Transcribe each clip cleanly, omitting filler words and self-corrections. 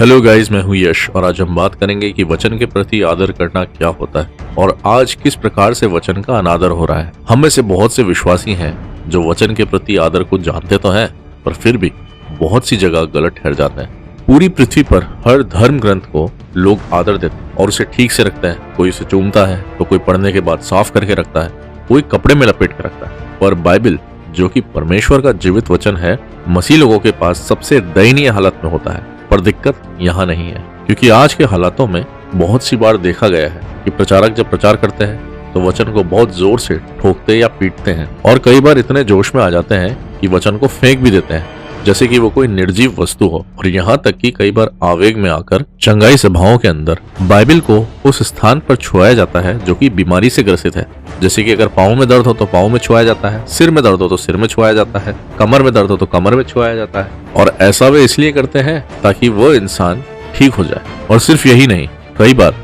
Hello guys, मैं हूं यश और आज हम बात करेंगे कि वचन के प्रति आदर करना क्या होता है और आज किस प्रकार से वचन का अनादर हो रहा है। हम में से बहुत से विश्वासी हैं जो वचन के प्रति आदर को जानते तो हैं, पर फिर भी बहुत सी जगह गलत ठहर जाते हैं। पूरी पृथ्वी पर हर धर्म ग्रंथ को लोग आदर देते हैं और उसे ठीक से रखते हैं। कोई उसे चूमता है तो कोई पढ़ने के बाद साफ करके रखता है, कोई कपड़े में लपेट कर रखता है। पर बाइबल, जो कि परमेश्वर का जीवित वचन है, मसीह लोगों के पास सबसे दयनीय हालत में होता है। पर दिक्कत यहाँ नहीं है, क्योंकि आज के हालातों में बहुत सी बार देखा गया है कि प्रचारक जब प्रचार करते हैं तो वचन को बहुत जोर से ठोकते या पीटते हैं और कई बार इतने जोश में आ जाते हैं कि वचन को फेंक भी देते हैं जैसे कि वो कोई निर्जीव वस्तु हो। और यहाँ तक कि कई बार आवेग में आकर चंगाई सभाओं के अंदर बाइबल को उस स्थान पर छुआया जाता है जो कि बीमारी से ग्रसित है। जैसे कि अगर पाँव में दर्द हो तो पाँव में छुआया जाता है, सिर में दर्द हो तो सिर में छुआया जाता है, कमर में दर्द हो तो कमर में छुआया जाता है। और ऐसा वे इसलिए करते हैं ताकि वो इंसान ठीक हो जाए। और सिर्फ यही नहीं, कई बार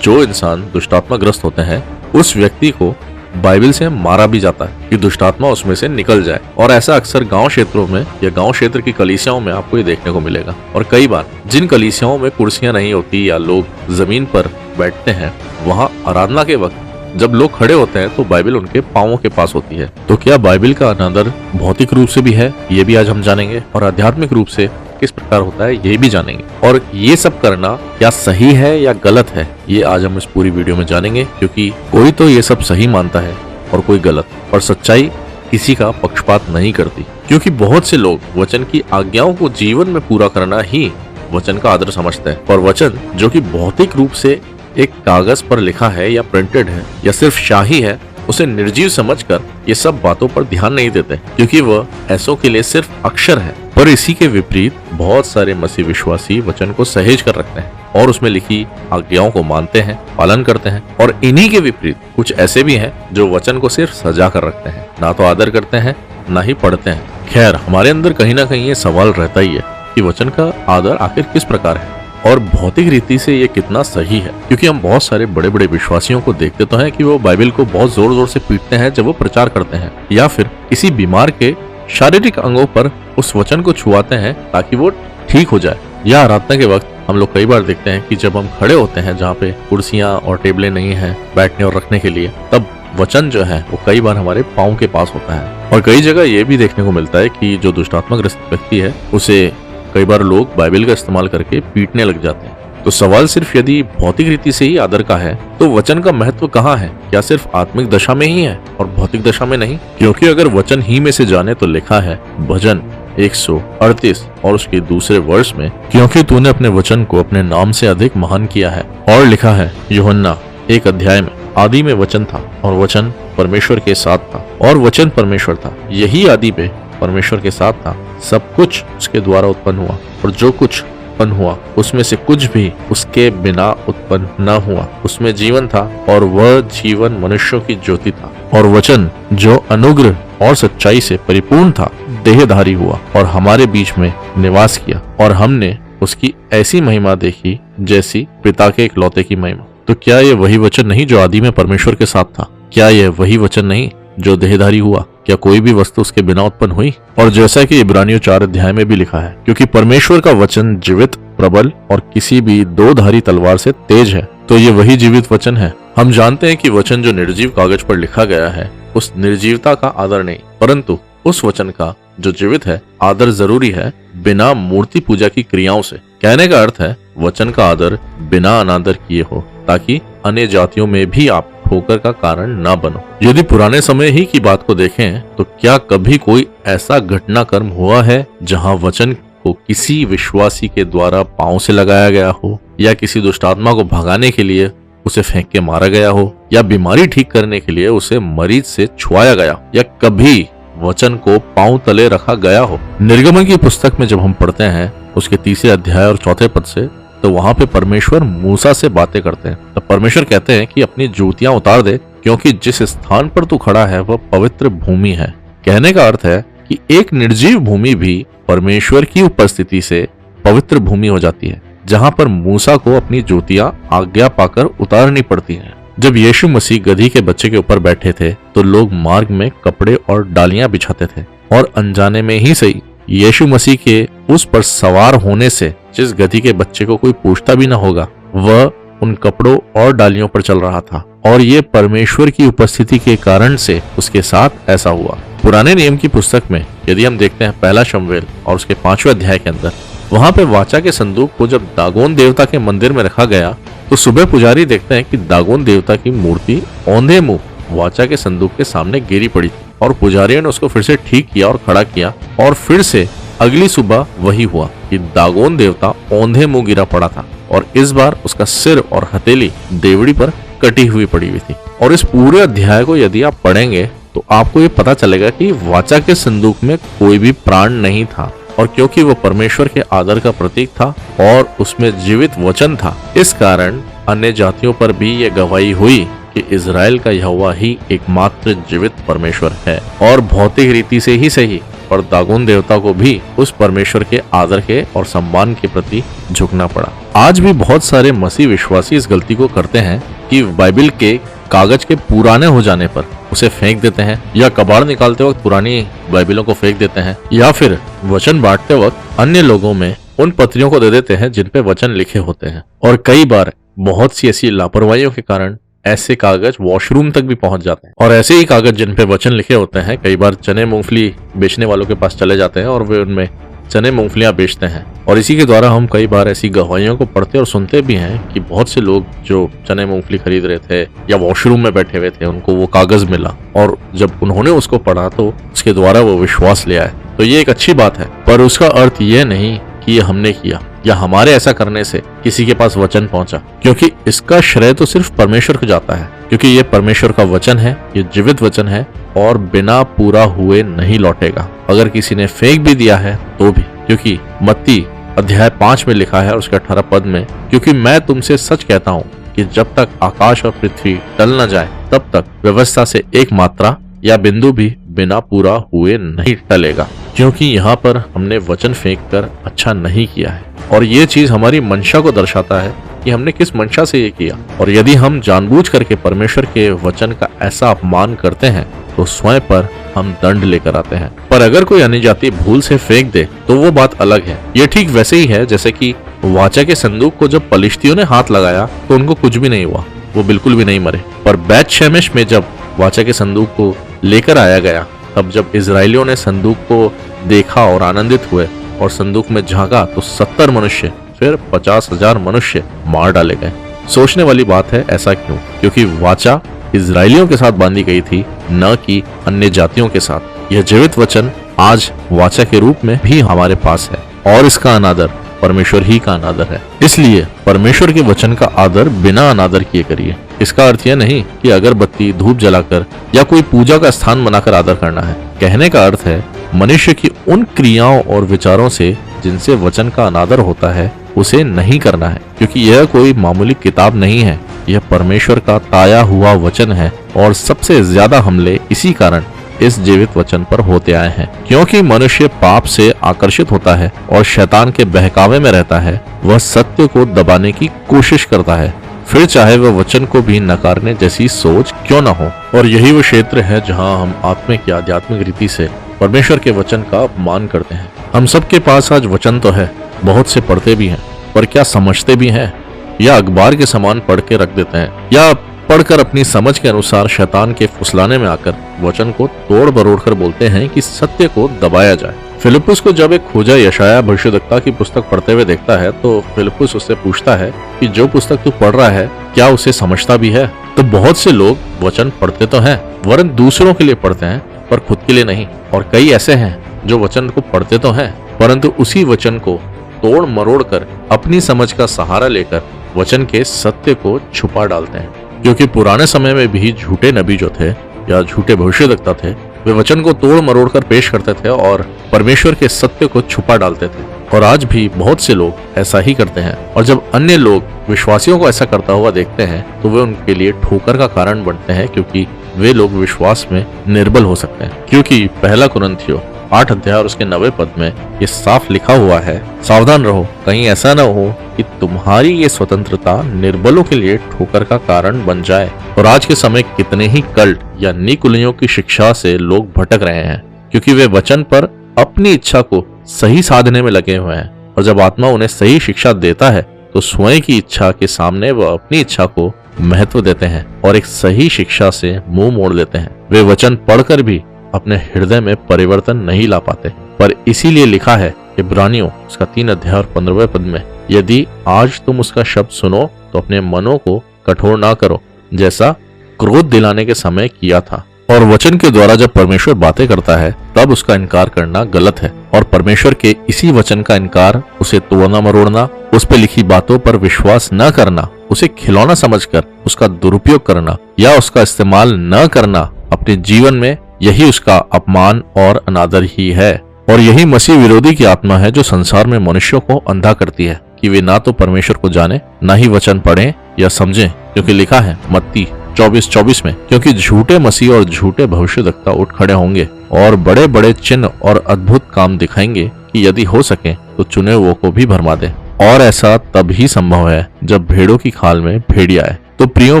जो इंसान दुष्टात्मा ग्रस्त होते हैं उस व्यक्ति को बाइबल से मारा भी जाता है कि दुष्टात्मा उसमें से निकल जाए। और ऐसा अक्सर गांव क्षेत्रों में या गांव क्षेत्र की कलीसियाओं में आपको ये देखने को मिलेगा। और कई बार जिन कलीसियाओं में कुर्सियां नहीं होती या लोग जमीन पर बैठते हैं, वहां आराधना के वक्त जब लोग खड़े होते हैं तो बाइबल उनके पांवों के पास होती है। तो क्या बाइबल का अनादर भौतिक रूप से भी है, ये भी आज हम जानेंगे, और आध्यात्मिक रूप से किस प्रकार होता है ये भी जानेंगे। और ये सब करना क्या सही है या गलत है, ये आज हम इस पूरी वीडियो में जानेंगे, क्योंकि कोई तो ये सब सही मानता है और कोई गलत। और सच्चाई किसी का पक्षपात नहीं करती, क्योंकि बहुत से लोग वचन की आज्ञाओं को जीवन में पूरा करना ही वचन का आदर समझते हैं। और वचन जो कि भौतिक रूप से एक कागज पर लिखा है या प्रिंटेड है या सिर्फ शाही है, उसे निर्जीव समझकर ये सब बातों पर ध्यान नहीं देते, क्योंकि वह ऐसों के लिए सिर्फ अक्षर है। पर इसी के विपरीत बहुत सारे मसीह विश्वासी वचन को सहेज कर रखते हैं और उसमें लिखी आज्ञाओं को मानते हैं, पालन करते हैं। और इन्हीं के विपरीत कुछ ऐसे भी हैं जो वचन को सिर्फ सजा कर रखते हैं, ना तो आदर करते हैं ना ही पढ़ते हैं। खैर, हमारे अंदर कहीं ना कहीं ये सवाल रहता ही है कि वचन का आदर आखिर किस प्रकार है और भौतिक रीति से ये कितना सही है। क्योंकि हम बहुत सारे बड़े बड़े विश्वासियों को देखते तो हैं कि वो बाइबल को बहुत जोर जोर से पीटते हैं जब वो प्रचार करते हैं, या फिर किसी बीमार के शारीरिक अंगों पर उस वचन को छुआते हैं ताकि वो ठीक हो जाए। या आराधना के वक्त हम लोग कई बार देखते हैं कि जब हम खड़े होते हैं जहाँ पे कुर्सियां और टेबलें नहीं हैं बैठने और रखने के लिए, तब वचन जो है वो कई बार हमारे पाँव के पास होता है। और कई जगह ये भी देखने को मिलता है कि जो दुष्टात्मा ग्रस्त व्यक्ति है उसे कई बार लोग बाइबल का इस्तेमाल करके पीटने लग जाते हैं। तो सवाल सिर्फ यदि भौतिक रीति से ही आदर का है तो वचन का महत्व कहाँ है? क्या सिर्फ आत्मिक दशा में ही है और भौतिक दशा में नहीं? क्योंकि अगर वचन ही में से जाने तो लिखा है भजन 138 और उसके दूसरे वर्ष में, क्योंकि तूने अपने वचन को अपने नाम से अधिक महान किया है। और लिखा है यूहन्ना 1 अध्याय में, आदि में वचन था और वचन परमेश्वर के साथ था और वचन परमेश्वर था। यही आदि में परमेश्वर के साथ था। सब कुछ उसके द्वारा उत्पन्न हुआ और जो कुछ उत्पन्न हुआ उसमें से कुछ भी उसके बिना उत्पन्न न हुआ। उसमें जीवन था और वह जीवन मनुष्यों की ज्योति था। और वचन जो अनुग्रह और सच्चाई से परिपूर्ण था देहधारी हुआ और हमारे बीच में निवास किया, और हमने उसकी ऐसी महिमा देखी जैसी पिता के इकलौते की महिमा। तो क्या यह वही वचन नहीं जो आदि में परमेश्वर के साथ था? क्या यह वही वचन नहीं जो देहधारी हुआ? क्या कोई भी वस्तु उसके बिना उत्पन्न हुई? और जैसा कि इब्रानियों 4 अध्याय में भी लिखा है, क्योंकि परमेश्वर का वचन जीवित, प्रबल और किसी भी दो धारी तलवार से तेज है। तो ये वही जीवित वचन है। हम जानते हैं कि वचन जो निर्जीव कागज पर लिखा गया है उस निर्जीवता का आदर नहीं, परंतु उस वचन का जो जीवित है आदर जरूरी है, बिना मूर्ति पूजा की क्रियाओं से। कहने का अर्थ है वचन का आदर बिना अनादर किए हो, ताकि अन्य जातियों में भी आप ठोकर का कारण ना बनो। यदि पुराने समय ही की बात को देखें तो क्या कभी कोई ऐसा घटनाक्रम हुआ है जहां वचन को किसी विश्वासी के द्वारा पांव से लगाया गया हो, या किसी दुष्टात्मा को भगाने के लिए उसे फेंक के मारा गया हो, या बीमारी ठीक करने के लिए उसे मरीज से छुआया गया, या कभी वचन को पांव तले रखा गया हो? निर्गमन की पुस्तक में जब हम पढ़ते हैं उसके 3 अध्याय और 4 पद से, तो वहां पे परमेश्वर मूसा से बातें करते हैं। तो परमेश्वर कहते हैं कि अपनी जूतियां उतार दे, क्योंकि जिस स्थान पर तू खड़ा है वह पवित्र भूमि है। कहने का अर्थ है कि एक निर्जीव भूमि भी परमेश्वर की उपस्थिति से पवित्र भूमि हो जाती है, जहां पर मूसा को अपनी जूतियां आज्ञा पाकर उतारनी पड़ती हैं। जब यीशु मसीह गधी के बच्चे के ऊपर बैठे थे तो लोग मार्ग में कपड़े और डालियां बिछाते थे और अनजाने में ही सही यीशु मसीह के उस पर सवार होने से जिस गति के बच्चे को कोई पूछता भी ना होगा, वह उन कपड़ों और डालियों पर चल रहा था, और ये परमेश्वर की उपस्थिति के कारण से उसके साथ ऐसा हुआ। पुराने नियम की पुस्तक में यदि हम देखते हैं पहला शमूएल और उसके 5वें अध्याय के अंदर, वहां पे वाचा के संदूक को जब दागोन देवता के मंदिर में रखा गया तो सुबह पुजारी देखते हैं कि दागोन देवता की मूर्ति औंधे मुंह वाचा के संदूक के सामने गिरी पड़ी थी, और पुजारियों ने उसको फिर से ठीक किया और खड़ा किया, और फिर से अगली सुबह वही हुआ कि दागोन देवता औंधे मुंह गिरा पड़ा था, और इस बार उसका सिर और हथेली देवड़ी पर कटी हुई पड़ी हुई थी। और इस पूरे अध्याय को यदि आप पढ़ेंगे तो आपको ये पता चलेगा कि वाचा के संदूक में कोई भी प्राण नहीं था, और क्योंकि वो परमेश्वर के आदर का प्रतीक था और उसमें जीवित वचन था, इस कारण अन्य जातियों पर भी ये गवाही हुई कि इजराइल का यहोवा ही एकमात्र जीवित परमेश्वर है। और भौतिक रीति से ही सही, पर दागोन देवता को भी उस परमेश्वर के आदर के और सम्मान के प्रति झुकना पड़ा। आज भी बहुत सारे मसीह विश्वासी इस गलती को करते हैं कि बाइबल के कागज के पुराने हो जाने पर उसे फेंक देते हैं, या कबाड़ निकालते वक्त पुरानी बाइबलों को फेंक देते हैं, या फिर वचन बांटते वक्त अन्य लोगों में उन पत्रियों को दे देते हैं जिन पे वचन लिखे होते हैं। और कई बार बहुत सी ऐसी लापरवाहियों के कारण ऐसे कागज वॉशरूम तक भी पहुंच जाते हैं, और ऐसे ही कागज जिन पे वचन लिखे होते हैं कई बार चने मूंगफली बेचने वालों के पास चले जाते हैं और वे उनमें चने मूंगफलियां बेचते हैं। और इसी के द्वारा हम कई बार ऐसी गवाहियों को पढ़ते और सुनते भी हैं कि बहुत से लोग जो चने मूंगफली खरीद रहे थे या वॉशरूम में बैठे हुए थे, उनको वो कागज मिला, और जब उन्होंने उसको पढ़ा तो उसके द्वारा वो विश्वास ले आए। तो ये एक अच्छी बात है, पर उसका अर्थ ये नहीं कि ये हमने किया या हमारे ऐसा करने से किसी के पास वचन पहुंचा, क्योंकि इसका श्रेय तो सिर्फ परमेश्वर को जाता है, क्योंकि ये परमेश्वर का वचन है, ये जीवित वचन है और बिना पूरा हुए नहीं लौटेगा। अगर किसी ने फेंक भी दिया है तो भी, क्योंकि मत्ती अध्याय 5 में लिखा है उसके 18 पद में, क्योंकि मैं तुमसे सच कहता हूँ कि जब तक आकाश और पृथ्वी टल न जाए तब तक व्यवस्था से एक मात्रा या बिंदु भी बिना पूरा हुए नहीं टलेगा। क्योंकि यहाँ पर हमने वचन फेंक कर अच्छा नहीं किया है, और ये चीज हमारी मंशा को दर्शाता है कि हमने किस मंशा से ये किया। और यदि हम जानबूझ करके परमेश्वर के वचन का ऐसा अपमान करते हैं तो स्वयं पर हम दंड लेकर आते हैं। पर अगर कोई अन्य जाति भूल से फेंक दे तो वो बात अलग है। ये ठीक वैसे ही है जैसे कि वाचा के संदूक को जब पलिश्तियों ने हाथ लगाया तो उनको कुछ भी नहीं हुआ, वो बिल्कुल भी नहीं मरे। पर बैत शेमेश में जब वाचा के संदूक को लेकर आया गया, तब जब इजरायलियों ने संदूक को देखा और आनंदित हुए और संदूक में झांका तो 70 मनुष्य फिर 50,000 मनुष्य मार डाले गए। सोचने वाली बात है, ऐसा क्यों? क्योंकि वाचा इजरायलियों के साथ बांधी गई थी, न कि अन्य जातियों के साथ। यह जीवित वचन आज वाचा के रूप में भी हमारे पास है, और इसका अनादर परमेश्वर ही का अनादर है। इसलिए परमेश्वर के वचन का आदर बिना अनादर किए करिए। इसका अर्थ यह नहीं कि अगरबत्ती धूप जलाकर या कोई पूजा का स्थान बनाकर आदर करना है। कहने का अर्थ है मनुष्य की उन क्रियाओं और विचारों से जिनसे वचन का अनादर होता है उसे नहीं करना है, क्योंकि यह कोई मामूली किताब नहीं है, यह परमेश्वर का ताया हुआ वचन है। और सबसे ज्यादा हमले इसी कारण इस जीवित वचन पर होते आए हैं, क्योंकि मनुष्य पाप से आकर्षित होता है और शैतान के बहकावे में रहता है। वह सत्य को दबाने की कोशिश करता है, फिर चाहे वह वचन को भी नकारने जैसी सोच क्यों न हो। और यही वो क्षेत्र है जहां हम आत्मिक या आध्यात्मिक रीति से परमेश्वर के वचन का अपमान करते हैं। हम सबके पास आज वचन तो है, बहुत से पढ़ते भी हैं, पर क्या समझते भी हैं? या अखबार के समान पढ़ के रख देते हैं, या पढ़कर अपनी समझ के अनुसार शैतान के फुसलाने में आकर वचन को तोड़ मरोड़ कर बोलते हैं कि सत्य को दबाया जाए। फिलिप्पुस को जब एक खोजा यशाया भविष्यद्वक्ता की पुस्तक पढ़ते हुए देखता है तो फिलिप्पुस उससे पूछता है कि जो पुस्तक तू पढ़ रहा है क्या उसे समझता भी है? तो बहुत से लोग वचन पढ़ते तो हैं, वरन दूसरों के लिए पढ़ते हैं पर खुद के लिए नहीं। और कई ऐसे हैं जो वचन को पढ़ते तो हैं परंतु उसी वचन को तोड़ मरोड़ कर अपनी समझ का सहारा लेकर वचन के सत्य को छुपा डालते हैं। क्योंकि पुराने समय में भी झूठे नबी जो थे या झूठे भविष्यद्वक्ता थे, वे वचन को तोड़ मरोड़ कर पेश करते थे और परमेश्वर के सत्य को छुपा डालते थे। और आज भी बहुत से लोग ऐसा ही करते हैं, और जब अन्य लोग विश्वासियों को ऐसा करता हुआ देखते हैं तो वे उनके लिए ठोकर का कारण बनते हैं, क्योंकि वे लोग विश्वास में निर्बल हो सकते हैं। क्योंकि पहला कुरिन्थियों 8 अध्याय और उसके 9 पद में ये साफ लिखा हुआ है, सावधान रहो कहीं ऐसा न हो कि तुम्हारी ये स्वतंत्रता निर्बलों के लिए ठोकर का कारण बन जाए। और आज के समय कितने ही कल्ट या निकुलियों की शिक्षा से लोग भटक रहे हैं, क्योंकि वे वचन पर अपनी इच्छा को सही साधने में लगे हुए हैं, और जब आत्मा उन्हें सही शिक्षा देता है तो स्वयं की इच्छा के सामने वह अपनी इच्छा को महत्व देते हैं और एक सही शिक्षा से मुंह मोड़ लेते हैं। वे वचन पढ़कर भी अपने हृदय में परिवर्तन नहीं ला पाते, पर इसीलिए लिखा है इब्रानियों उसका 3 अध्याय और 15वें पद में, यदि आज तुम उसका शब्द सुनो तो अपने मनों को कठोर ना करो, जैसा क्रोध दिलाने के समय किया था। और वचन के द्वारा जब परमेश्वर बातें करता है तब उसका इनकार करना गलत है, और परमेश्वर के इसी वचन का इनकार, उसे तोड़ना मरोड़ना, उस पे लिखी बातों पर विश्वास न करना, उसे खिलौना समझकर उसका दुरुपयोग करना या उसका इस्तेमाल न करना अपने जीवन में, यही उसका अपमान और अनादर ही है। और यही मसीह विरोधी की आत्मा है जो संसार में मनुष्यों को अंधा करती है कि वे ना तो परमेश्वर को जाने, ना ही वचन पढ़ें या समझें, क्योंकि लिखा है मत्ती 24:24 में, क्योंकि झूठे मसीह और झूठे भविष्यद्वक्ता उठ खड़े होंगे और बड़े बड़े चिन्ह और अद्भुत काम दिखाएंगे कि यदि हो सके तो चुने हुओं को भी भरमा दे। और ऐसा तब ही संभव है जब भेड़ों की खाल में भेड़िया आए। तो प्रियो,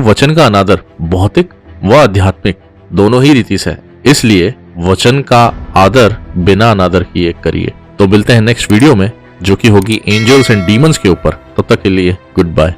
वचन का अनादर भौतिक व आध्यात्मिक दोनों ही रीति से है, इसलिए वचन का आदर बिना अनादर किए करिए। तो मिलते हैं नेक्स्ट वीडियो में, जो कि होगी एंजल्स एंड डीमंस के ऊपर। तब तक के लिए गुड बाय।